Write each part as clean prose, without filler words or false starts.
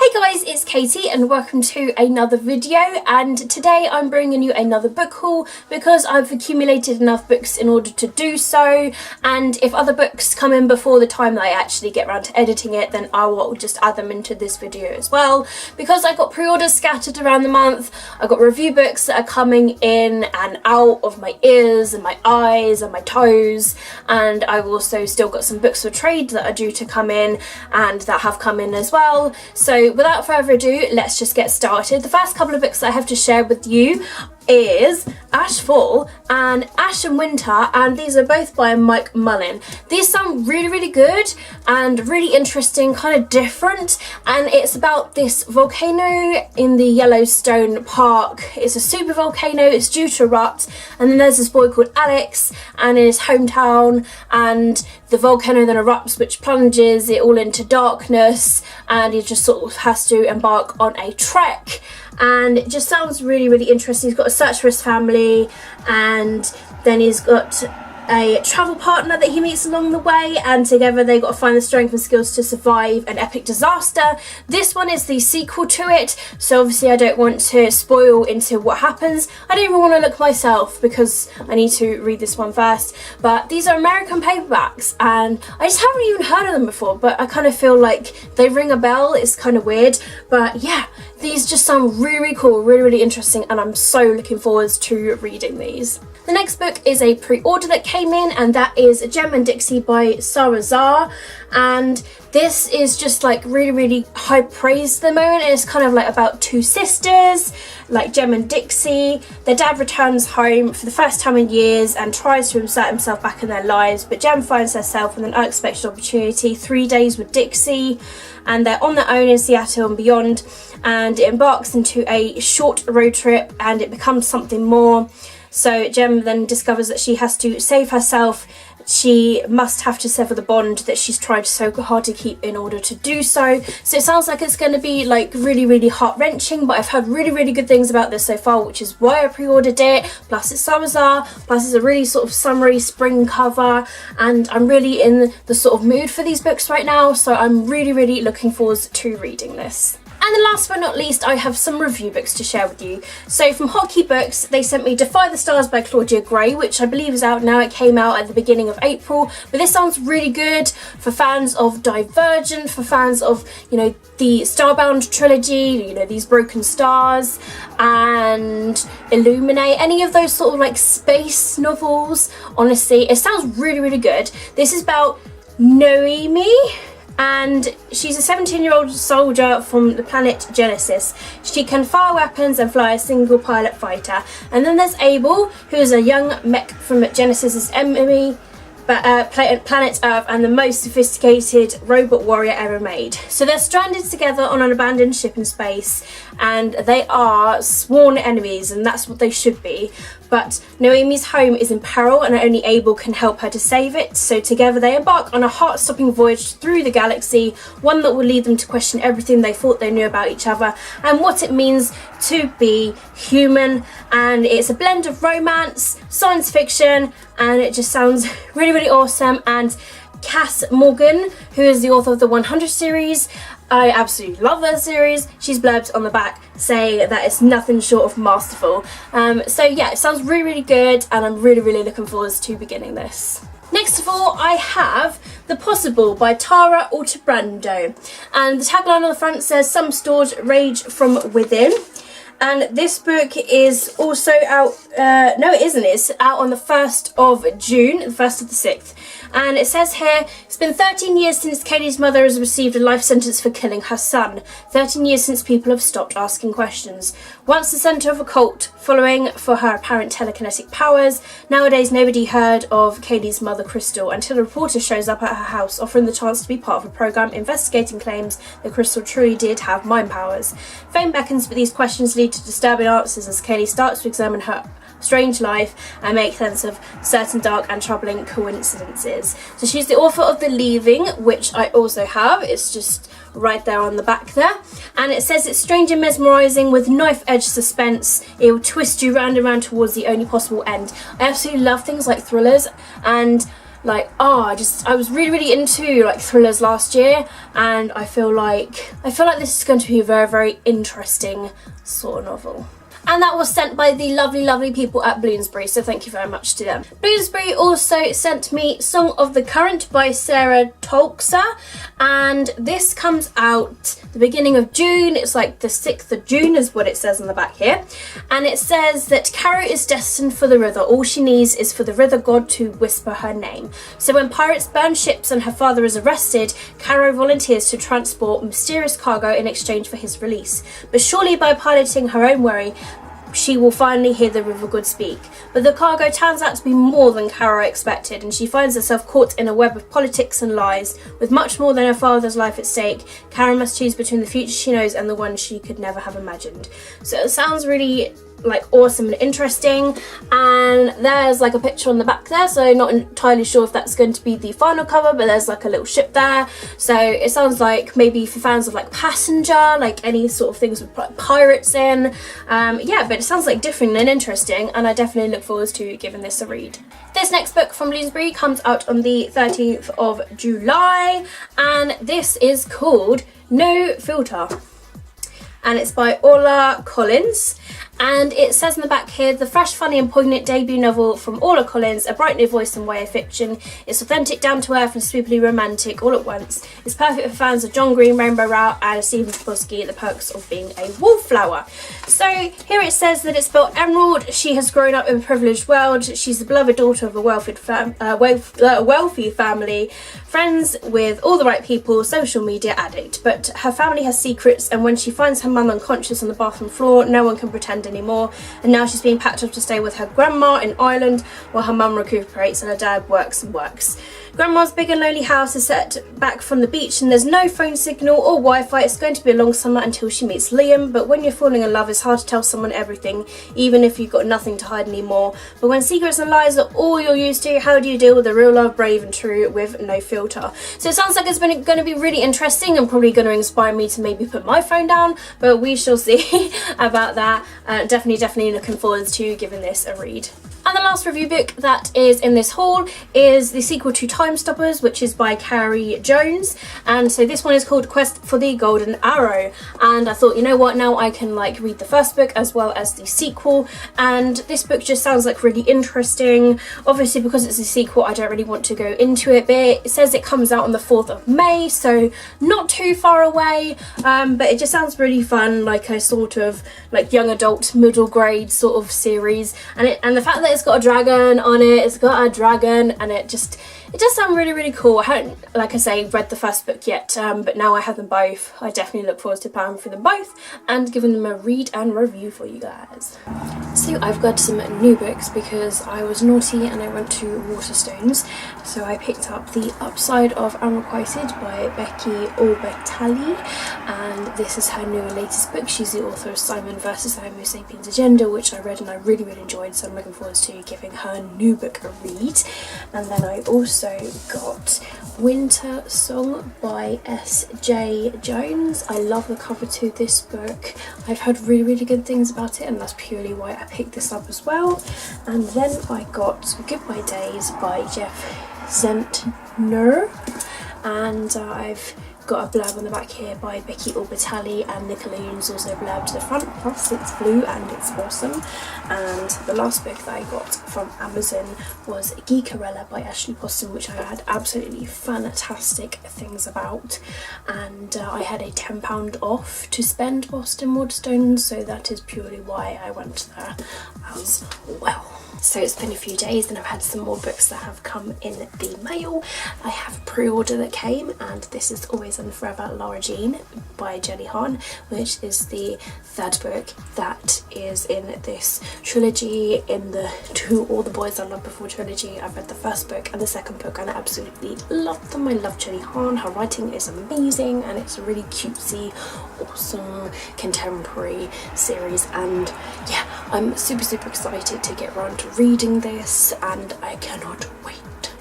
Hey guys, it's Katie and welcome to another video, and today I'm bringing you another book haul because I've accumulated enough books in order to do so, and if other books come in before the time that I actually get around to editing it, then I will just add them into this video as well. Because I got pre-orders scattered around the month, I got review books that are coming in and out of my ears and my eyes and my toes, and I've also still got some books for trade that are due to come in and that have come in as well. So without further ado, let's just get started. The first couple of books that I have to share with you is Ashfall and Ash and Winter, and these are both by Mike Mullin. These sound really good and really interesting, kind of different, and it's about this volcano in the Yellowstone Park. It's a super volcano, it's due to erupt, and then there's this boy called Alex and in his hometown, and the volcano then erupts, which plunges it all into darkness, and he just sort of has to embark on a trek. And it just sounds really interesting. He's got to search for his family, and then he's got a travel partner that he meets along the way, and together they've got to find the strength and skills to survive an epic disaster. This one is the sequel to it, so obviously I don't want to spoil into what happens. I don't even want to look myself because I need to read this one first, but these are American paperbacks and I just haven't even heard of them before, but I kind of feel like they ring a bell. It's kind of weird, but yeah, these just sound really cool, really interesting, and I'm so looking forward to reading these. The next book is a pre-order that came in, and that is Jem and Dixie by Sara Zarr, and this is just like really high praise at the moment. It's kind of like about two sisters, like Jem and Dixie. Their dad returns home for the first time in years and tries to insert himself back in their lives, but Jem finds herself with an unexpected opportunity, 3 days with Dixie, and they're on their own in Seattle and beyond, and it embarks into a short road trip and it becomes something more. So Jem then discovers that she has to save herself. She must have to sever the bond that she's tried so hard to keep in order to do so. So it sounds like it's going to be like really heart-wrenching, but I've heard really good things about this so far, which is why I pre-ordered it. Plus it's Sara Zarr, plus it's a really sort of summery spring cover, and I'm really in the sort of mood for these books right now, so I'm really looking forward to reading this. And then last but not least, I have some review books to share with you. So from Hotkey Books, they sent me Defy the Stars by Claudia Gray, which I believe is out now. It came out at the beginning of April, but this sounds really good for fans of Divergent, for fans of, you know, the Starbound trilogy, you know, These Broken Stars and Illuminate, any of those sort of like space novels. Honestly, it sounds really good. This is about Noemi, and she's a 17-year-old soldier from the planet Genesis. She can fire weapons and fly a single pilot fighter. And then there's Abel, who is a young mech from Genesis's enemy, planet Earth, and the most sophisticated robot warrior ever made. So they're stranded together on an abandoned ship in space, and they are sworn enemies, and that's what they should be. But Noemi's home is in peril and only Abel can help her to save it. So together they embark on a heart-stopping voyage through the galaxy, one that will lead them to question everything they thought they knew about each other and what it means to be human. And it's a blend of romance, science fiction, and it just sounds really awesome. And Cass Morgan, who is the author of the 100 series, I absolutely love that series. She's blurbed on the back saying that it's nothing short of masterful. So yeah, it sounds really good, and I'm really looking forward to beginning this. Next of all, I have The Possible by Tara Altebrando, and the tagline on the front says, "Some stores rage from within." And this book is also out, no it isn't, it's out on the 1st of June, the 1st of the 6th. And it says here, it's been 13 years since Katie's mother has received a life sentence for killing her son. 13 years since people have stopped asking questions. Once the centre of a cult, following for her apparent telekinetic powers, nowadays nobody heard of Katie's mother Crystal until a reporter shows up at her house offering the chance to be part of a programme investigating claims that Crystal truly did have mind powers. Fame beckons, but these questions lead to disturbing answers as Katie starts to examine her strange life and make sense of certain dark and troubling coincidences. So she's the author of The Leaving, which I also have. It's just right there on the back there, and it says it's strange and mesmerising with knife-edge suspense. It will twist you round and round towards the only possible end. I absolutely love things like thrillers, and like, I was really into like thrillers last year, and I feel like this is going to be a very interesting sort of novel. And that was sent by the lovely people at Bloomsbury, so thank you very much to them. Bloomsbury also sent me Song of the Current by Sarah Tolkser, and this comes out the beginning of June. It's like the 6th of June is what it says on the back here. And it says that Caro is destined for the river. All she needs is for the river god to whisper her name. So when pirates burn ships and her father is arrested, Caro volunteers to transport mysterious cargo in exchange for his release. But surely by piloting her own wherry, she will finally hear the river god speak. But the cargo turns out to be more than Caro expected, and she finds herself caught in a web of politics and lies. With much more than her father's life at stake, Caro must choose between the future she knows and the one she could never have imagined. So it sounds really like awesome and interesting, and there's like a picture on the back there, so not entirely sure if that's going to be the final cover, but there's like a little ship there, so it sounds like maybe for fans of like Passenger, like any sort of things with like pirates in, yeah, but it sounds like different and interesting, and I definitely look forward to giving this a read. This next book from Bloomsbury comes out on the 13th of July, and this is called No Filter, and it's by Orla Collins. And it says in the back here, the fresh, funny and poignant debut novel from Orla Collins, a bright new voice in YA fiction. It's authentic, down to earth and spoopily romantic all at once. It's perfect for fans of John Green, Rainbow Rowell and Stephen Chbosky, The Perks of Being a Wallflower. So here it says that it's spelled Emerald. She has grown up in a privileged world. She's the beloved daughter of a wealthy family, friends with all the right people, social media addict. But her family has secrets, and when she finds her mum unconscious on the bathroom floor, no one can pretend anymore, and now she's being packed up to stay with her grandma in Ireland while her mum recuperates and her dad works. Grandma's big and lonely house is set back from the beach, and there's no phone signal or Wi-Fi. It's going to be a long summer until she meets Liam, but when you're falling in love, it's hard to tell someone everything, even if you've got nothing to hide anymore. But when secrets and lies are all you're used to, how do you deal with a real love, brave and true, with no filter? So it sounds like it's going to be really interesting and probably going to inspire me to maybe put my phone down, but we shall see about that. Definitely looking forward to giving this a read. And the last review book that is in this haul is the sequel to Time Stoppers, which is by Carrie Jones. And so this one is called Quest for the Golden Arrow. And I thought, you know what, now I can like read the first book as well as the sequel. And this book just sounds like really interesting. Obviously, because it's a sequel, I don't really want to go into it, but it says it comes out on the 4th of May, so not too far away. But it just sounds really fun, like a sort of like young adult, middle grade sort of series. And the fact that it's got a dragon on it, and it does sound really cool. I haven't, like I say, read the first book yet, but now I have them both. I definitely look forward to powering through them both and giving them a read and review for you guys. So I've got some new books because I was naughty and I went to Waterstones. So I picked up The Upside of Unrequited by Becky Albertalli, and this is her new and latest book. She's the author of Simon vs. the Homo Sapiens Agenda, which I read and I really enjoyed, so I'm looking forward to giving her new book a read. And then I also got Winter Song by S.J. Jones. I love the cover to this book. I've heard really good things about it, and that's purely why I picked this up as well. And then I got Goodbye Days by Jeff Zentner, and I've got a blurb on the back here by Becky Albertalli, and Nicola Yoon's also blurb to the front, plus it's blue and it's awesome. And the last book that I got from Amazon was Geekarella by Ashley Poston, which I had absolutely fantastic things about, and I had a £10 off to spend Boston Waterstones, so that is purely why I went there as well. So it's been a few days and I've had some more books that have come in the mail. I have a pre-order that came, and this is Always and Forever Lara Jean by Jenny Han, which is the third book that is in this trilogy, in the To All the Boys I Loved Before trilogy. I've read the first book and the second book and I absolutely loved them. I love Jenny Han, her writing is amazing, and it's a really cutesy, awesome contemporary series, and yeah, I'm super excited to get around to reading this, and I cannot wait.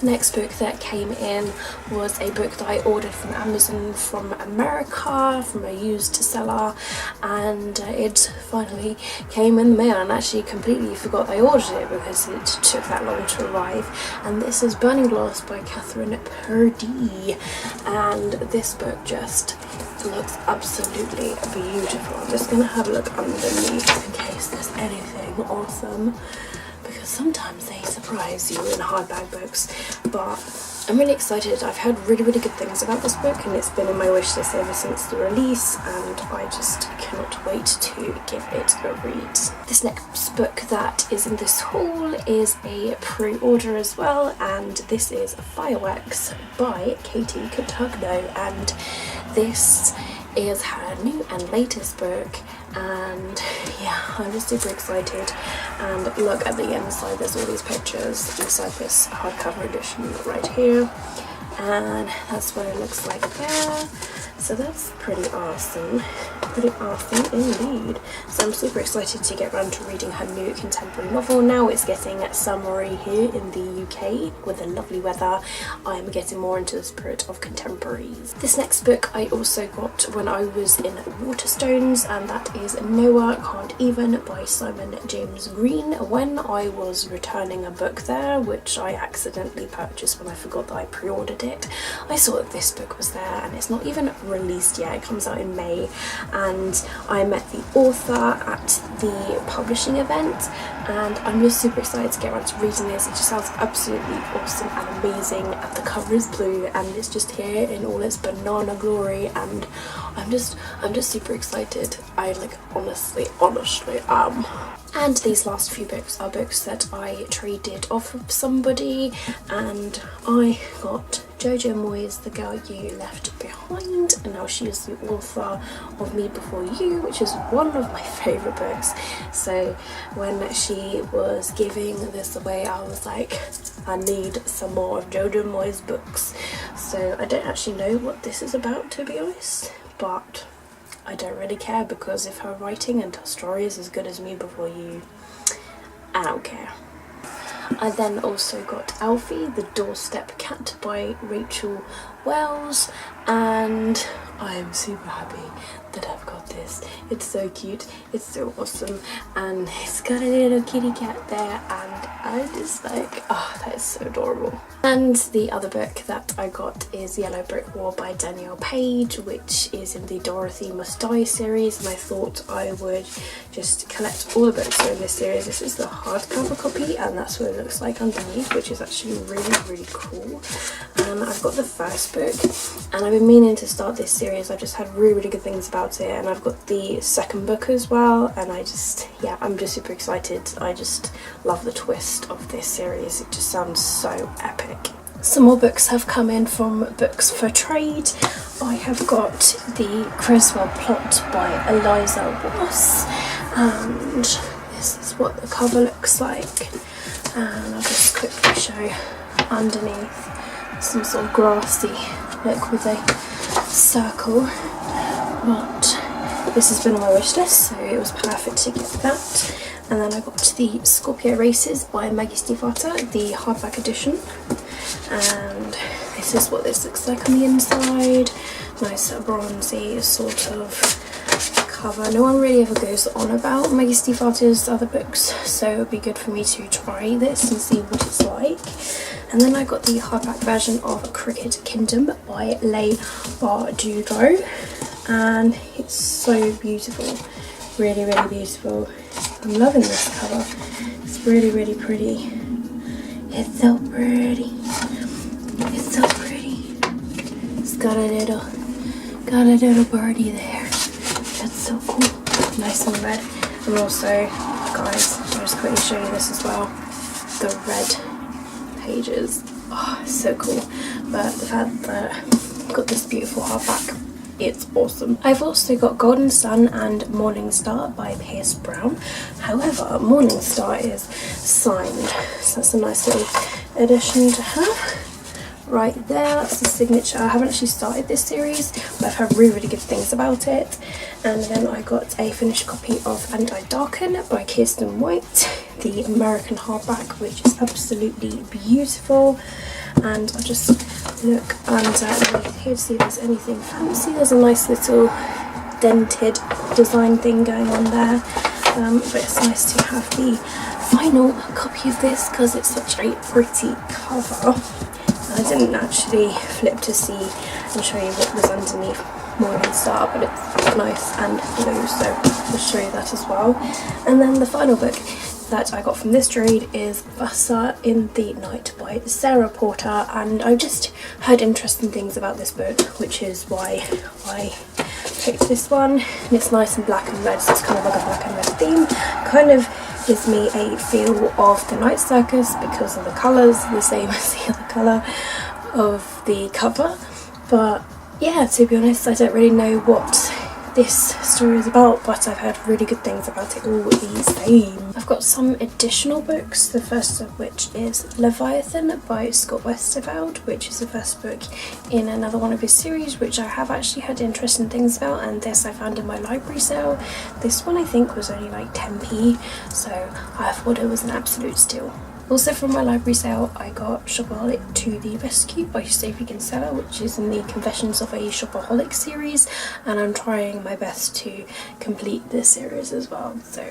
Next book that came in was a book that I ordered from Amazon from America, from a used seller, and it finally came in the mail, and I actually completely forgot I ordered it because it took that long to arrive. And this is Burning Glass by Catherine Purdy, and this book just looks absolutely beautiful. I'm just going to have a look underneath in case there's anything awesome, because sometimes they surprise you in hardback books. But I'm really excited. I've heard really good things about this book, and it's been in my wish list ever since the release, and I just cannot wait to give it a read. This next book that is in this haul is a pre-order as well, and this is Fireworks by Katie Cotugno, and this is her new and latest book, and yeah, I'm just super excited. And look at the inside, there's all these pictures inside this hardcover edition right here, and that's what it looks like there. So that's pretty awesome indeed. So I'm super excited to get around to reading her new contemporary novel. Now it's getting summery here in the UK with the lovely weather. I'm getting more into the spirit of contemporaries. This next book I also got when I was in Waterstones, and that is Noah Can't Even by Simon James Green. When I was returning a book there, which I accidentally purchased when I forgot that I pre-ordered it, I saw that this book was there, and it's not even released yet. It comes out in May, and I met the author at the publishing event, and I'm just super excited to get around to reading this. It just sounds absolutely awesome and amazing, and the cover is blue, and it's just here in all its banana glory, and I'm just super excited. I honestly am. And these last few books are books that I traded off of somebody, and I got Jojo Moyes, The Girl You Left Behind, and now she is the author of Me Before You, which is one of my favourite books. So when she was giving this away, I was like, I need some more of Jojo Moyes books. So I don't actually know what this is about, to be honest, but I don't really care, because if her writing and her story is as good as Me Before You, I don't care. I then also got Alfie, The Doorstep Cat by Rachel Wells, and I am super happy that I've got this. It's so cute, it's so awesome, and it's got a little kitty cat there, and I'm just like, oh, that is so adorable. And the other book that I got is Yellow Brick Wall by Danielle Page, which is in the Dorothy Must Die series, and I thought I would just collect all the books that are in this series. This is the hardcover copy, and that's what it looks like underneath, which is actually really cool. And I've got the first book, and I've been meaning to start this series. I've just had really good things about it, and I've got the second book as well, and I'm just super excited. I just love the twist of this series. It just sounds so epic. Some more books have come in from Books for Trade. I have got the Criswell Plot by Eliza Ross, and this is what the cover looks like. And I'll just quickly show underneath, some sort of grassy look with a circle, but this has been on my wish list, so it was perfect to get that. And then I got the Scorpio Races by Maggie Stiefvater, the hardback edition, and this is what this looks like on the inside. Nice bronzy sort of cover. No one really ever goes on about Maggie Stiefvater's other books, so it would be good for me to try this and see what it's like. And then I got the hardback version of Cricket Kingdom by Leigh Bardugo, and it's so beautiful, really beautiful. I'm loving this cover. It's really pretty. It's so pretty. It's so pretty. It's got a little birdie there. That's so cool. Nice and red. And also, guys, I'll just quickly show you this as well. The red pages. Oh, so cool. But the fact that I've got this beautiful hardback, it's awesome. I've also got Golden Sun and Morning Star by Pierce Brown. However, Morning Star is signed, so that's a nice little addition to have. Right there, that's the signature. I haven't actually started this series, but I've heard really good things about it. And then I got a finished copy of And I Darken by Kirsten White, the American hardback, which is absolutely beautiful. and I'll just look underneath here to see if there's anything fancy. There's a nice little dented design thing going on there, but it's nice to have the final copy of this because it's such a pretty cover. I didn't actually flip to see and show you what was underneath Morning Star, but it's nice and blue, so I'll show you that as well. And then the final book that I got from this trade is Vassar in the Night by Sarah Porter, and I've just heard interesting things about this book, which is why I picked this one. And it's nice and black and red, so it's kind of like a black and red theme. Kind of gives me a feel of the Night Circus because of the colours, the same as the other colour of the cover. But yeah, to be honest, I don't really know what this story is about, but I've heard really good things about it all the same. I've got some additional books, the first of which is Leviathan by Scott Westerveld, which is the first book in another one of his series, which I have actually heard interesting things about, and this I found in my library sale. This one I think was only like 10p, so I thought it was an absolute steal. Also from my library sale, I got Shopaholic to the Rescue by Sophie Kinsella, which is in the Confessions of a Shopaholic series, and I'm trying my best to complete this series as well, so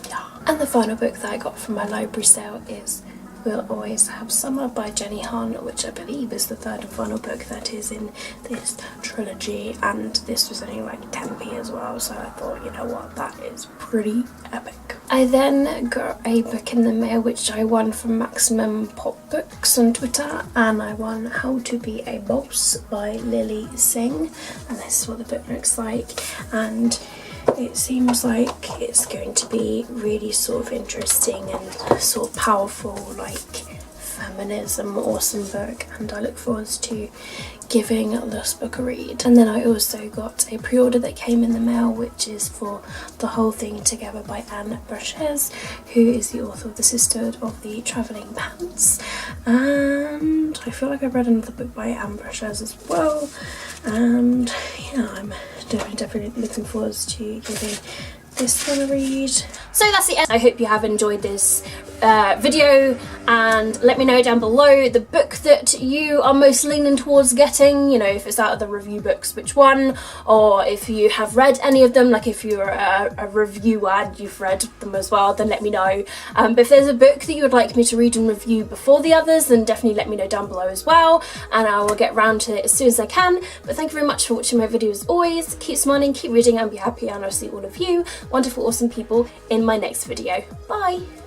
yeah. And the final book that I got from my library sale is We'll Always Have Summer by Jenny Han, which I believe is the third and final book that is in this trilogy, and this was only like 10p as well, so I thought, you know what, that is pretty epic. I then got a book in the mail which I won from Maximum Pop Books on Twitter, and I won How to Be a Boss by Lily Singh, and this is what the book looks like, and it seems like it's going to be really sort of interesting and sort of powerful, like feminism, awesome book, and I look forward to giving this book a read. And then I also got a pre-order that came in the mail, which is for The Whole Thing Together by Anne Brachez, who is the author of The Sisterhood of the Travelling Pants, and I feel like I've read another book by Anne Brachez as well, and yeah, I'm definitely looking forward to giving this one a read. So that's the end. I hope you have enjoyed this video, and let me know down below the book that you are most leaning towards getting, you know, if it's out of the review books, which one, or if you have read any of them, like if you're a reviewer and you've read them as well, then let me know. But if there's a book that you would like me to read and review before the others, then definitely let me know down below as well, and I will get round to it as soon as I can. But thank you very much for watching my videos as always. Keep smiling, keep reading, and be happy, and I'll see all of you wonderful awesome people in my next video. Bye!